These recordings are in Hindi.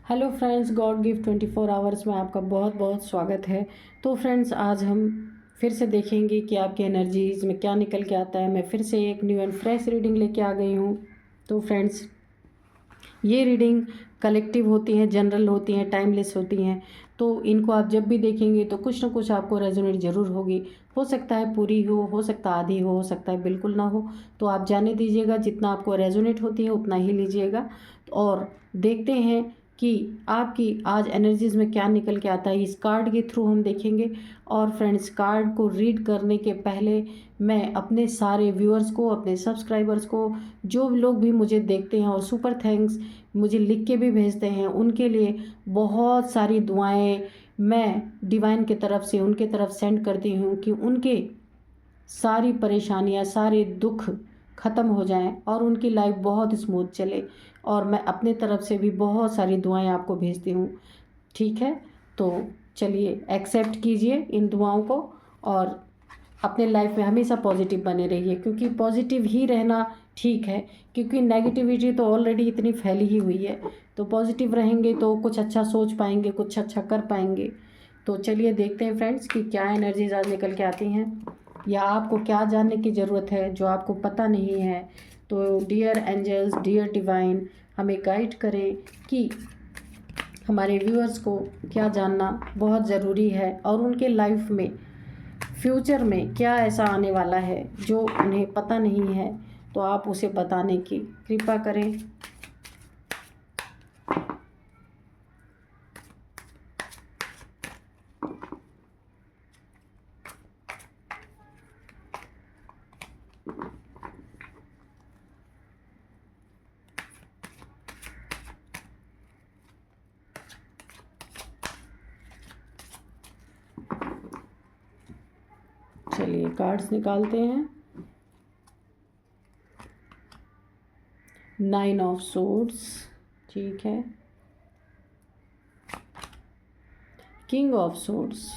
Hello friends, God gift 24 hours में आपका बहुत बहुत स्वागत है। तो फ्रेंड्स, आज हम फिर से देखेंगे कि आपकी एनर्जीज़ में क्या निकल के आता है। मैं फिर से एक न्यू एंड फ्रेश रीडिंग लेके आ गई हूँ। तो फ्रेंड्स, ये रीडिंग कलेक्टिव होती हैं, जनरल होती हैं, टाइमलेस होती हैं। तो इनको आप जब भी देखेंगे तो कुछ ना कुछ आपको रेजोनेट ज़रूर होगी। हो सकता है पूरी हो सकता है आधी हो सकता है बिल्कुल ना हो। तो आप जाने दीजिएगा, जितना आपको रेजोनेट होती है उतना ही लीजिएगा। और देखते हैं कि आपकी आज एनर्जीज़ में क्या निकल के आता है, इस कार्ड के थ्रू हम देखेंगे। और फ्रेंड्स, कार्ड को रीड करने के पहले मैं अपने सारे व्यूअर्स को, अपने सब्सक्राइबर्स को, जो लोग भी मुझे देखते हैं और सुपर थैंक्स मुझे लिख के भी भेजते हैं, उनके लिए बहुत सारी दुआएं मैं डिवाइन की तरफ से उनके तरफ सेंड करती हूँ कि उनके सारी परेशानियाँ, सारे दुख ख़त्म हो जाएं और उनकी लाइफ बहुत स्मूथ चले। और मैं अपने तरफ से भी बहुत सारी दुआएं आपको भेजती हूँ। ठीक है, तो चलिए एक्सेप्ट कीजिए इन दुआओं को और अपने लाइफ में हमेशा पॉजिटिव बने रहिए, क्योंकि पॉजिटिव ही रहना ठीक है। क्योंकि नेगेटिविटी तो ऑलरेडी इतनी फैली ही हुई है। तो पॉजिटिव रहेंगे तो कुछ अच्छा सोच पाएंगे, कुछ अच्छा कर पाएंगे। तो चलिए देखते हैं फ्रेंड्स कि क्या एनर्जीज आज निकल के आती हैं, या आपको क्या जानने की ज़रूरत है जो आपको पता नहीं है। तो डियर एंजल्स, डियर डिवाइन, हमें गाइड करें कि हमारे व्यूअर्स को क्या जानना बहुत ज़रूरी है और उनके लाइफ में फ्यूचर में क्या ऐसा आने वाला है जो उन्हें पता नहीं है। तो आप उसे बताने की कृपा करें। चलिए कार्ड्स निकालते हैं। 9 ऑफ सोर्ड्स, ठीक है। King of swords,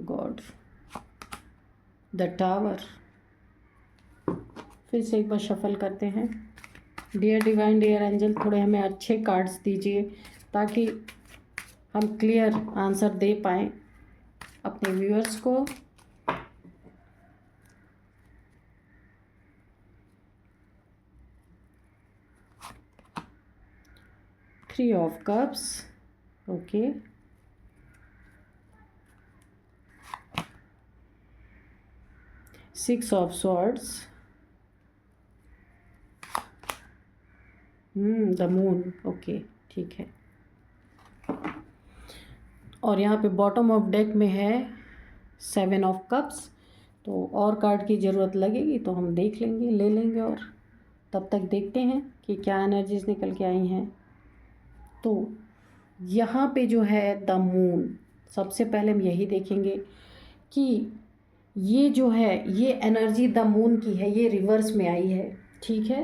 God. The tower. फिर से एक बार शफल करते हैं। डियर डिवाइन, डियर एंजल, थोड़े हमें अच्छे कार्ड्स दीजिए ताकि हम क्लियर आंसर दे पाएँ अपने व्यूअर्स को। Three of cups, okay. Six of swords, the moon, okay, ठीक है। और यहाँ पे बॉटम ऑफ डेक में है 7 ऑफ कप्स। तो और कार्ड की ज़रूरत लगेगी तो हम देख लेंगे, ले लेंगे। और तब तक देखते हैं कि क्या एनर्जीज निकल के आई हैं। तो यहाँ पे जो है द मून, सबसे पहले हम यही देखेंगे कि ये जो है ये एनर्जी द मून की है, ये रिवर्स में आई है, ठीक है।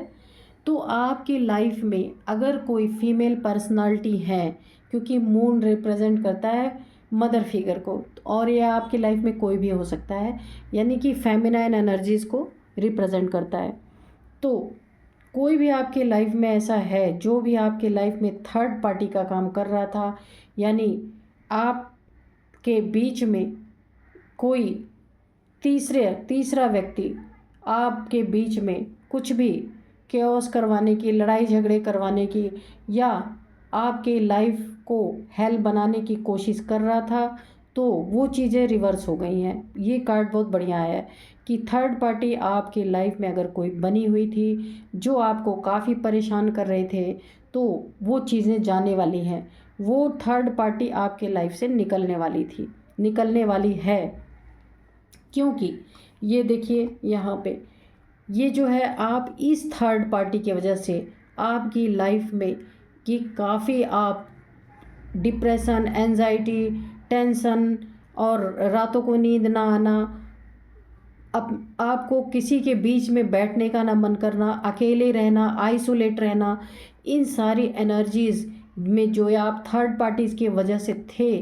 तो आपकी लाइफ में अगर कोई फीमेल पर्सनालिटी है, क्योंकि मून रिप्रेजेंट करता है मदर फिगर को, और ये आपकी लाइफ में कोई भी हो सकता है, यानी कि फेमिनाइन एनर्जीज़ को रिप्रेजेंट करता है। तो कोई भी आपके लाइफ में ऐसा है जो भी आपके लाइफ में थर्ड पार्टी का काम कर रहा था, यानी आपके बीच में कोई तीसरा व्यक्ति आपके बीच में कुछ भी केओस करवाने की, लड़ाई झगड़े करवाने की, या आपके लाइफ को हेल बनाने की कोशिश कर रहा था, तो वो चीज़ें रिवर्स हो गई हैं। ये कार्ड बहुत बढ़िया है कि थर्ड पार्टी आपके लाइफ में अगर कोई बनी हुई थी जो आपको काफ़ी परेशान कर रहे थे, तो वो चीज़ें जाने वाली हैं। वो थर्ड पार्टी आपके लाइफ से निकलने वाली थी, निकलने वाली है। क्योंकि ये देखिए यहाँ पे ये जो है, आप इस थर्ड पार्टी की वजह से आपकी लाइफ में कि काफ़ी आप डिप्रेशन, एंजाइटी, टेंशन और रातों को नींद ना आना, अब आपको किसी के बीच में बैठने का ना मन करना, अकेले रहना, आइसोलेट रहना, इन सारी एनर्जीज़ में जो आप थर्ड पार्टीज़ की वजह से थे,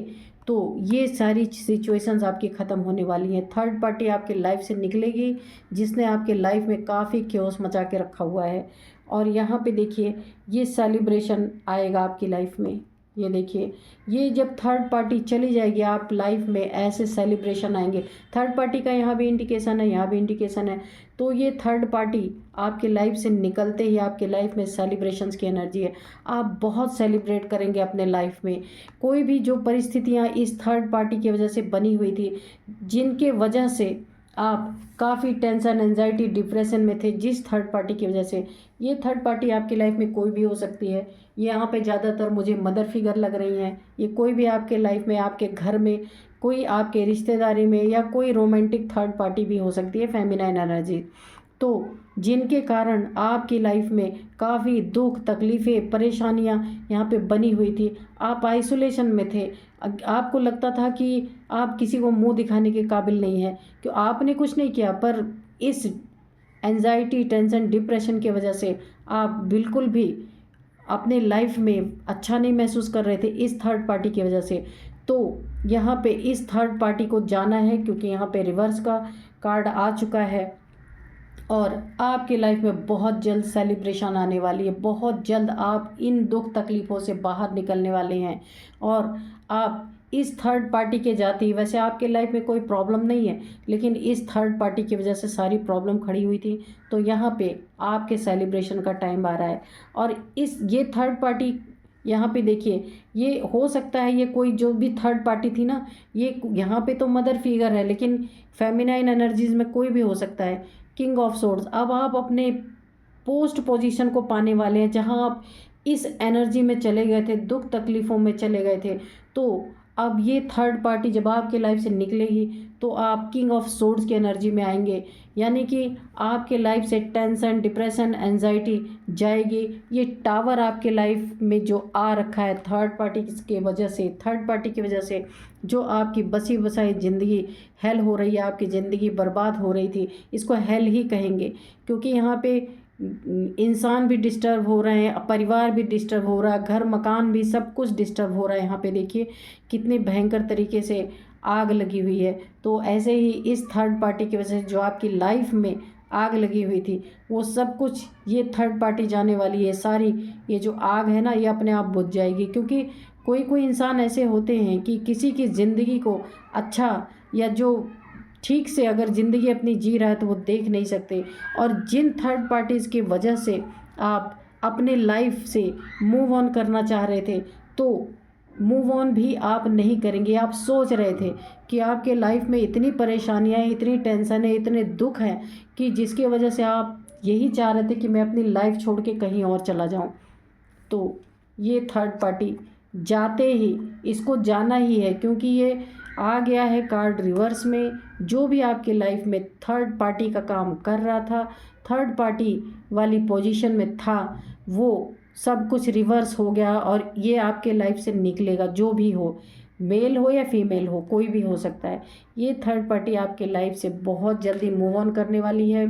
तो ये सारी सिचुएशंस आपकी ख़त्म होने वाली हैं। थर्ड पार्टी आपके लाइफ से निकलेगी जिसने आपके लाइफ में काफ़ी क्योस मचा के रखा हुआ है। और यहाँ पे देखिए ये सेलिब्रेशन आएगा आपकी लाइफ में, ये देखिए, ये जब थर्ड पार्टी चली जाएगी आप लाइफ में ऐसे सेलिब्रेशन आएंगे। थर्ड पार्टी का यहाँ भी इंडिकेशन है, यहाँ भी इंडिकेशन है। तो ये थर्ड पार्टी आपके लाइफ से निकलते ही आपके लाइफ में सेलिब्रेशंस की एनर्जी है। आप बहुत सेलिब्रेट करेंगे अपने लाइफ में। कोई भी जो परिस्थितियाँ इस थर्ड पार्टी की वजह से बनी हुई थी, जिनके वजह से आप काफ़ी टेंशन, एंजाइटी, डिप्रेशन में थे, जिस थर्ड पार्टी की वजह से, ये थर्ड पार्टी आपकी लाइफ में कोई भी हो सकती है। ये यहाँ पे ज़्यादातर मुझे मदर फिगर लग रही हैं। ये कोई भी आपके लाइफ में, आपके घर में, कोई आपके रिश्तेदारी में, या कोई रोमांटिक थर्ड पार्टी भी हो सकती है, फेमिनाइन एनर्जी। तो जिनके कारण आपकी लाइफ में काफ़ी दुख, तकलीफ़ें, परेशानियां यहाँ पे बनी हुई थी। आप आइसोलेशन में थे, आपको लगता था कि आप किसी को मुंह दिखाने के काबिल नहीं है, क्यों आपने कुछ नहीं किया, पर इस एंजाइटी, टेंशन, डिप्रेशन की वजह से आप बिल्कुल भी अपने लाइफ में अच्छा नहीं महसूस कर रहे थे इस थर्ड पार्टी की वजह से। तो यहाँ पे इस थर्ड पार्टी को जाना है, क्योंकि यहाँ पे रिवर्स का कार्ड आ चुका है और आपकी लाइफ में बहुत जल्द सेलिब्रेशन आने वाली है। बहुत जल्द आप इन दुख तकलीफ़ों से बाहर निकलने वाले हैं और आप इस थर्ड पार्टी के जाते ही, वैसे आपके लाइफ में कोई प्रॉब्लम नहीं है, लेकिन इस थर्ड पार्टी की वजह से सारी प्रॉब्लम खड़ी हुई थी। तो यहाँ पे आपके सेलिब्रेशन का टाइम आ रहा है। और ये थर्ड पार्टी यहाँ पे देखिए, ये हो सकता है ये कोई जो भी थर्ड पार्टी थी ना, ये यहाँ पे तो मदर फिगर है, लेकिन फेमिनाइन एनर्जीज में कोई भी हो सकता है। किंग ऑफ सोर्ड्स, अब आप अपने पोस्ट पोजीशन को पाने वाले हैं, जहां आप इस एनर्जी में चले गए थे, दुख तकलीफ़ों में चले गए थे। तो अब ये थर्ड पार्टी जब आपके लाइफ से निकलेगी तो आप किंग ऑफ सोर्ड्स की एनर्जी में आएंगे, यानी कि आपके लाइफ से टेंशन, डिप्रेशन, एंजाइटी जाएगी। ये टावर आपके लाइफ में जो आ रखा है थर्ड पार्टी की वजह से, थर्ड पार्टी की वजह से जो आपकी बसी बसाई ज़िंदगी हेल हो रही है, आपकी ज़िंदगी बर्बाद हो रही थी, इसको हेल ही कहेंगे। क्योंकि यहाँ पे इंसान भी डिस्टर्ब हो रहे हैं, परिवार भी डिस्टर्ब हो रहा है, घर मकान भी सब कुछ डिस्टर्ब हो रहा है। यहाँ पे देखिए कितनी भयंकर तरीके से आग लगी हुई है। तो ऐसे ही इस थर्ड पार्टी की वजह से जो आपकी लाइफ में आग लगी हुई थी, वो सब कुछ ये थर्ड पार्टी जाने वाली है। सारी ये जो आग है ना, ये अपने आप बुझ जाएगी। क्योंकि कोई कोई इंसान ऐसे होते हैं कि किसी की ज़िंदगी को अच्छा, या जो ठीक से अगर ज़िंदगी अपनी जी रहा है तो वो देख नहीं सकते। और जिन थर्ड पार्टीज़ की वजह से आप अपने लाइफ से मूव ऑन करना चाह रहे थे, तो मूव ऑन भी आप नहीं करेंगे। आप सोच रहे थे कि आपके लाइफ में इतनी परेशानियां हैं, इतनी टेंशन है, इतने दुख हैं, कि जिसकी वजह से आप यही चाह रहे थे कि मैं अपनी लाइफ छोड़ के कहीं और चला जाऊं। तो ये थर्ड पार्टी जाते ही, इसको जाना ही है, क्योंकि ये आ गया है कार्ड रिवर्स में। जो भी आपके लाइफ में थर्ड पार्टी का काम कर रहा था, थर्ड पार्टी वाली पोजीशन में था, वो सब कुछ रिवर्स हो गया और ये आपके लाइफ से निकलेगा। जो भी हो, मेल हो या फीमेल हो, कोई भी हो सकता है। ये थर्ड पार्टी आपके लाइफ से बहुत जल्दी मूव ऑन करने वाली है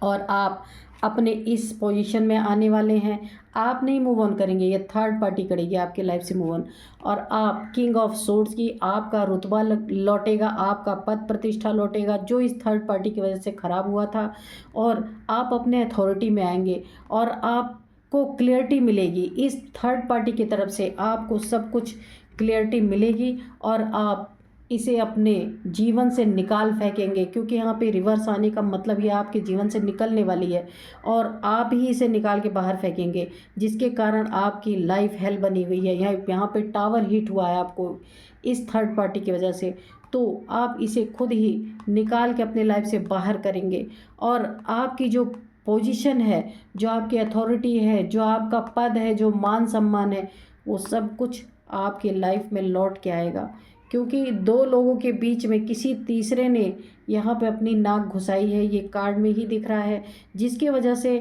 और आप अपने इस पोजीशन में आने वाले हैं। आप नहीं मूव ऑन करेंगे, ये थर्ड पार्टी करेगी आपके लाइफ से मूव ऑन। और आप किंग ऑफ सोर्ड्स की, आपका रुतबा लौटेगा, आपका पद प्रतिष्ठा लौटेगा, जो इस थर्ड पार्टी की वजह से ख़राब हुआ था। और आप अपने अथॉरिटी में आएंगे और आपको क्लियरिटी मिलेगी। इस थर्ड पार्टी की तरफ से आपको सब कुछ क्लियरिटी मिलेगी और आप इसे अपने जीवन से निकाल फेंकेंगे। क्योंकि यहाँ पे रिवर्स आने का मतलब ये आपके जीवन से निकलने वाली है और आप ही इसे निकाल के बाहर फेंकेंगे, जिसके कारण आपकी लाइफ हेल बनी हुई है। यहाँ पे टावर हिट हुआ है आपको इस थर्ड पार्टी की वजह से। तो आप इसे खुद ही निकाल के अपने लाइफ से बाहर करेंगे और आपकी जो पोजीशन है, जो आपकी अथॉरिटी है, जो आपका पद है, जो मान सम्मान है, वो सब कुछ आपकी लाइफ में लौट के आएगा। क्योंकि दो लोगों के बीच में किसी तीसरे ने यहाँ पे अपनी नाक घुसाई है, ये कार्ड में ही दिख रहा है, जिसकी वजह से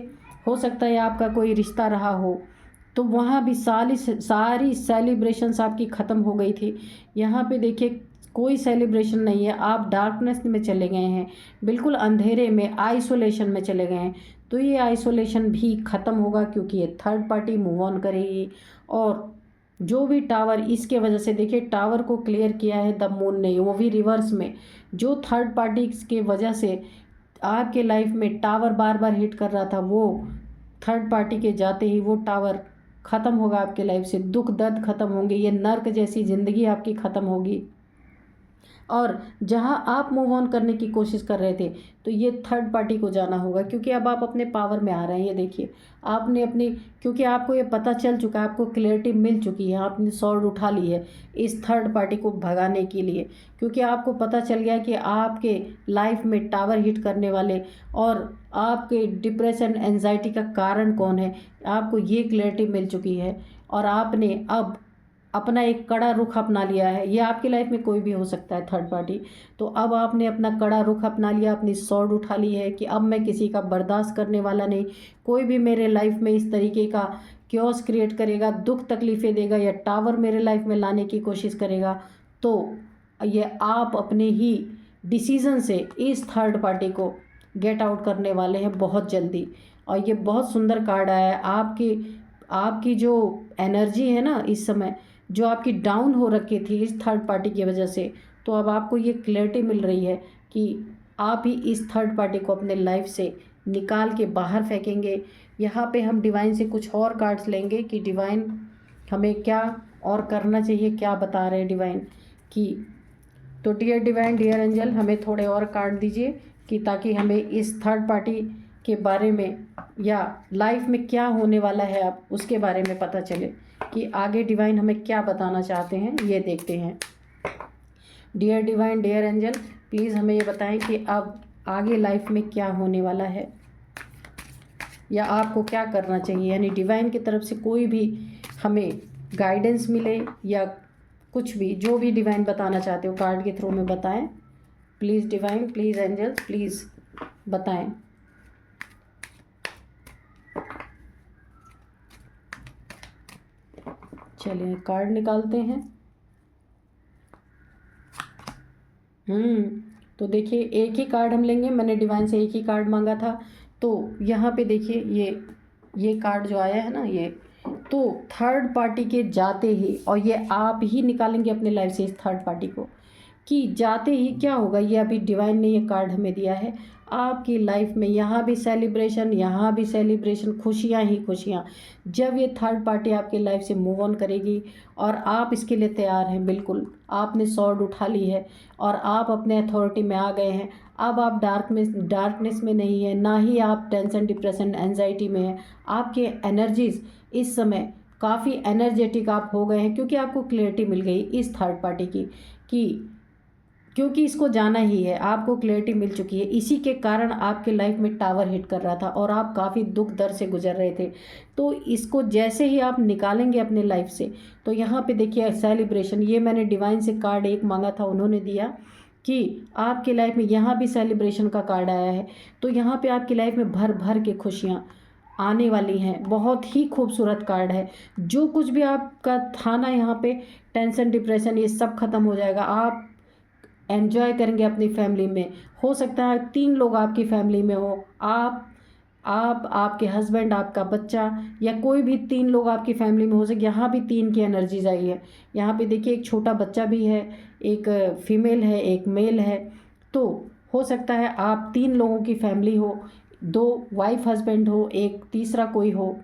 हो सकता है आपका कोई रिश्ता रहा हो। तो वहाँ भी सारी सेलिब्रेशंस आपकी ख़त्म हो गई थी। यहाँ पे देखिए कोई सेलिब्रेशन नहीं है, आप डार्कनेस में चले गए हैं, बिल्कुल अंधेरे में, आइसोलेशन में चले गए हैं। तो ये आइसोलेशन भी ख़त्म होगा, क्योंकि ये थर्ड पार्टी मूव ऑन करेगी। और जो भी टावर इसके वजह से, देखिए टावर को क्लियर किया है द मून ने, वो भी रिवर्स में। जो थर्ड पार्टी के वजह से आपके लाइफ में टावर बार बार हिट कर रहा था, वो थर्ड पार्टी के जाते ही वो टावर ख़त्म होगा आपके लाइफ से, दुख दर्द ख़त्म होंगे, ये नर्क जैसी ज़िंदगी आपकी ख़त्म होगी। और जहां आप मूव ऑन करने की कोशिश कर रहे थे, तो ये थर्ड पार्टी को जाना होगा, क्योंकि अब आप अपने पावर में आ रहे हैं। ये देखिए, आपने अपनी, क्योंकि आपको ये पता चल चुका है, आपको क्लैरिटी मिल चुकी है, आपने सॉर्ड उठा ली है इस थर्ड पार्टी को भगाने के लिए, क्योंकि आपको पता चल गया कि आपके लाइफ में टावर हिट करने वाले और आपके डिप्रेशन एंजाइटी का कारण कौन है, आपको ये क्लैरिटी मिल चुकी है। और आपने अब अपना एक कड़ा रुख अपना लिया है। ये आपकी लाइफ में कोई भी हो सकता है थर्ड पार्टी। तो अब आपने अपना कड़ा रुख अपना लिया, अपनी सॉर्ड उठा ली है कि अब मैं किसी का बर्दाश्त करने वाला नहीं। कोई भी मेरे लाइफ में इस तरीके का क्योस क्रिएट करेगा, दुख तकलीफ़ें देगा या टावर मेरे लाइफ में लाने की कोशिश करेगा, तो ये आप अपने ही डिसीज़न से इस थर्ड पार्टी को गेट आउट करने वाले हैं बहुत जल्दी। और ये बहुत सुंदर कार्ड आया है। आपकी जो एनर्जी है ना इस समय, जो आपकी डाउन हो रखी थी इस थर्ड पार्टी की वजह से, तो अब आपको ये क्लैरिटी मिल रही है कि आप ही इस थर्ड पार्टी को अपने लाइफ से निकाल के बाहर फेंकेंगे। यहाँ पे हम डिवाइन से कुछ और कार्ड्स लेंगे कि डिवाइन हमें क्या और करना चाहिए, क्या बता रहे हैं डिवाइन कि। तो डियर डिवाइन, डियर एंजल, हमें थोड़े और कार्ड दीजिए कि ताकि हमें इस थर्ड पार्टी के बारे में या लाइफ में क्या होने वाला है अब उसके बारे में पता चले कि आगे डिवाइन हमें क्या बताना चाहते हैं। ये देखते हैं। Dear divine, dear angel, please हमें ये बताएं कि अब आगे लाइफ में क्या होने वाला है या आपको क्या करना चाहिए। यानी डिवाइन की तरफ से कोई भी हमें गाइडेंस मिले या कुछ भी, जो भी डिवाइन बताना चाहते हो कार्ड के थ्रू में बताएं। Please divine, please angels, please बताएं। चलिए कार्ड निकालते हैं। तो देखिए, एक ही कार्ड हम लेंगे। मैंने डिवाइन से एक ही कार्ड मांगा था। तो यहाँ पे देखिए, ये कार्ड जो आया है ना, ये तो थर्ड पार्टी के जाते ही, और ये आप ही निकालेंगे अपने लाइफ से इस थर्ड पार्टी को, कि जाते ही क्या होगा। ये अभी डिवाइन ने ये कार्ड हमें दिया है। आपकी लाइफ में यहाँ भी सेलिब्रेशन, यहाँ भी सेलिब्रेशन, खुशियाँ ही खुशियाँ। जब ये थर्ड पार्टी आपकी लाइफ से मूव ऑन करेगी और आप इसके लिए तैयार हैं, बिल्कुल आपने सॉर्ड उठा ली है और आप अपने अथॉरिटी में आ गए हैं। अब आप डार्कनेस में नहीं है, ना ही आप टेंशन, डिप्रेशन, एंजाइटी में हैं। आपके एनर्जीज इस समय काफ़ी एनर्जेटिक आप हो गए हैं, क्योंकि आपको क्लैरिटी मिल गई इस थर्ड पार्टी की कि क्योंकि इसको जाना ही है। आपको क्लैरिटी मिल चुकी है। इसी के कारण आपके लाइफ में टावर हिट कर रहा था और आप काफ़ी दुख दर्द से गुजर रहे थे। तो इसको जैसे ही आप निकालेंगे अपने लाइफ से, तो यहाँ पे देखिए सेलिब्रेशन। ये मैंने डिवाइन से कार्ड एक मांगा था, उन्होंने दिया कि आपकी लाइफ में यहाँ भी सेलिब्रेशन का कार्ड आया है। तो यहाँ पे आपकी लाइफ में भर भर के खुशियाँ आने वाली हैं। बहुत ही खूबसूरत कार्ड है। जो कुछ भी आपका था ना यहाँ पे, टेंशन, डिप्रेशन, ये सब खत्म हो जाएगा। आप एंजॉय करेंगे अपनी फैमिली में। हो सकता है 3 लोग आपकी फैमिली में हो, आप आपके हस्बैंड, आपका बच्चा, या कोई भी 3 लोग आपकी फैमिली में हो सके। यहाँ भी 3 की एनर्जीज आई है। यहाँ पे देखिए, एक छोटा बच्चा भी है, एक फीमेल है, एक मेल है। तो हो सकता है आप 3 लोगों की फैमिली हो, 2 वाइफ हस्बैंड हो, एक तीसरा कोई हो,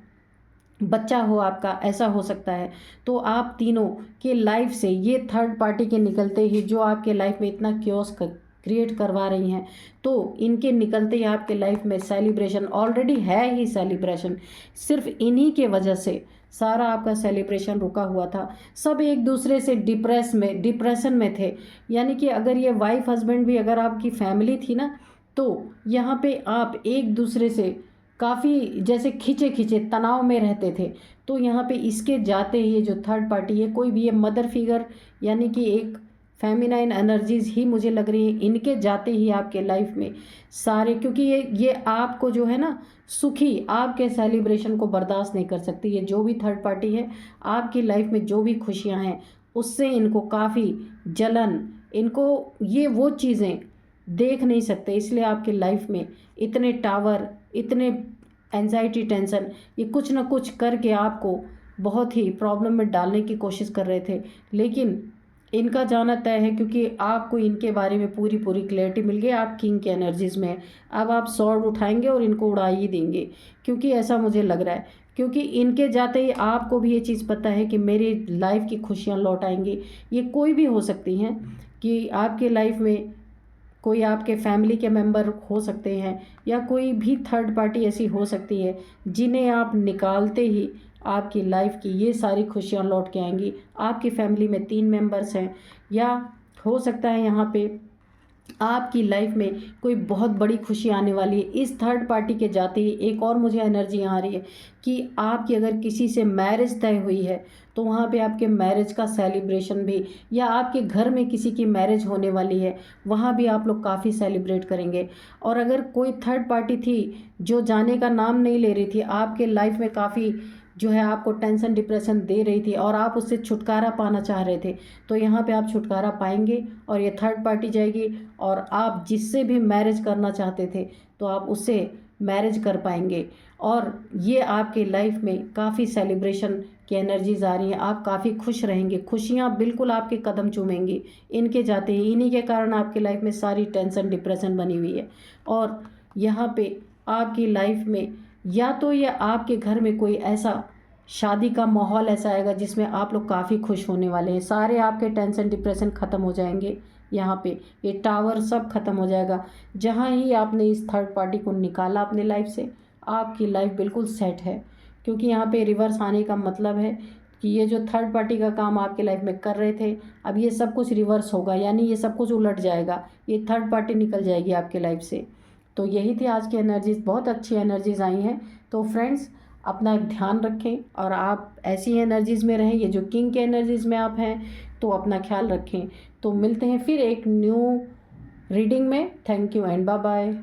बच्चा हो आपका, ऐसा हो सकता है। तो आप तीनों के लाइफ से ये थर्ड पार्टी के निकलते ही, जो आपके लाइफ में इतना क्योस क्रिएट करवा रही हैं, तो इनके निकलते ही आपके लाइफ में सेलिब्रेशन ऑलरेडी है ही। सेलिब्रेशन सिर्फ इन्हीं के वजह से सारा आपका सेलिब्रेशन रुका हुआ था। सब एक दूसरे से डिप्रेशन में थे। यानी कि अगर ये वाइफ हस्बैंड भी अगर आपकी फैमिली थी ना, तो यहाँ पे आप एक दूसरे से काफ़ी जैसे खिंचे तनाव में रहते थे। तो यहाँ पे इसके जाते ही, ये जो थर्ड पार्टी है, कोई भी ये मदर फिगर, यानी कि एक फेमिनाइन एनर्जीज ही मुझे लग रही है, इनके जाते ही आपके लाइफ में सारे, क्योंकि ये आपको जो है ना सुखी, आपके सेलिब्रेशन को बर्दाश्त नहीं कर सकती। ये जो भी थर्ड पार्टी है, आपकी लाइफ में जो भी खुशियाँ हैं उससे इनको काफ़ी जलन, इनको ये वो चीज़ें देख नहीं सकते, इसलिए आपकी लाइफ में इतने टावर, इतने एंजाइटी, टेंशन, ये कुछ ना कुछ करके आपको बहुत ही प्रॉब्लम में डालने की कोशिश कर रहे थे। लेकिन इनका जाना तय है, क्योंकि आपको इनके बारे में पूरी क्लैरिटी मिल गई। आप किंग के एनर्जीज़ में हैं। अब आप स्वॉर्ड उठाएंगे और इनको उड़ा ही देंगे, क्योंकि ऐसा मुझे लग रहा है। क्योंकि इनके जाते ही आपको भी ये चीज़ पता है कि मेरी लाइफ की खुशियाँ लौट आएंगी। ये कोई भी हो सकती हैं, कि आपके लाइफ में कोई आपके फैमिली के मेंबर हो सकते हैं, या कोई भी थर्ड पार्टी ऐसी हो सकती है जिन्हें आप निकालते ही आपकी लाइफ की ये सारी खुशियाँ लौट के आएंगी। आपकी फैमिली में 3 मेंबर्स हैं, या हो सकता है यहाँ पे आपकी लाइफ में कोई बहुत बड़ी खुशी आने वाली है। इस थर्ड पार्टी के जाते ही एक और मुझे एनर्जी आ रही है कि आपकी अगर किसी से मैरिज तय हुई है तो वहाँ पे आपके मैरिज का सेलिब्रेशन भी, या आपके घर में किसी की मैरिज होने वाली है, वहाँ भी आप लोग काफ़ी सेलिब्रेट करेंगे। और अगर कोई थर्ड पार्टी थी जो जाने का नाम नहीं ले रही थी, आपके लाइफ में काफ़ी जो है आपको टेंशन डिप्रेशन दे रही थी और आप उससे छुटकारा पाना चाह रहे थे, तो यहाँ पे आप छुटकारा पाएंगे और ये थर्ड पार्टी जाएगी, और आप जिससे भी मैरिज करना चाहते थे तो आप उससे मैरिज कर पाएंगे। और ये आपके लाइफ में काफ़ी सेलिब्रेशन की एनर्जीज आ रही हैं। आप काफ़ी खुश रहेंगे, खुशियाँ बिल्कुल आपके कदम चूमेंगी इनके जाते ही। इन्हीं के कारण आपकी लाइफ में सारी टेंशन डिप्रेशन बनी हुई है। और यहाँ पे आपकी लाइफ में या तो ये आपके घर में कोई ऐसा शादी का माहौल ऐसा आएगा जिसमें आप लोग काफ़ी खुश होने वाले हैं। सारे आपके टेंशन डिप्रेशन ख़त्म हो जाएंगे। यहाँ पे ये टावर सब ख़त्म हो जाएगा। जहाँ ही आपने इस थर्ड पार्टी को निकाला अपने लाइफ से, आपकी लाइफ बिल्कुल सेट है। क्योंकि यहाँ पे रिवर्स आने का मतलब है कि ये जो थर्ड पार्टी का काम आपके लाइफ में कर रहे थे, अब ये सब कुछ रिवर्स होगा, यानी ये सब कुछ उलट जाएगा। ये थर्ड पार्टी निकल जाएगी आपके लाइफ से। तो यही थी आज की एनर्जीज़, बहुत अच्छी एनर्जीज़ आई हैं। तो फ्रेंड्स, अपना ध्यान रखें और आप ऐसी एनर्जीज़ में रहें, ये जो किंग के एनर्जीज़ में आप हैं, तो अपना ख्याल रखें। तो मिलते हैं फिर एक न्यू रीडिंग में। Thank you and bye bye.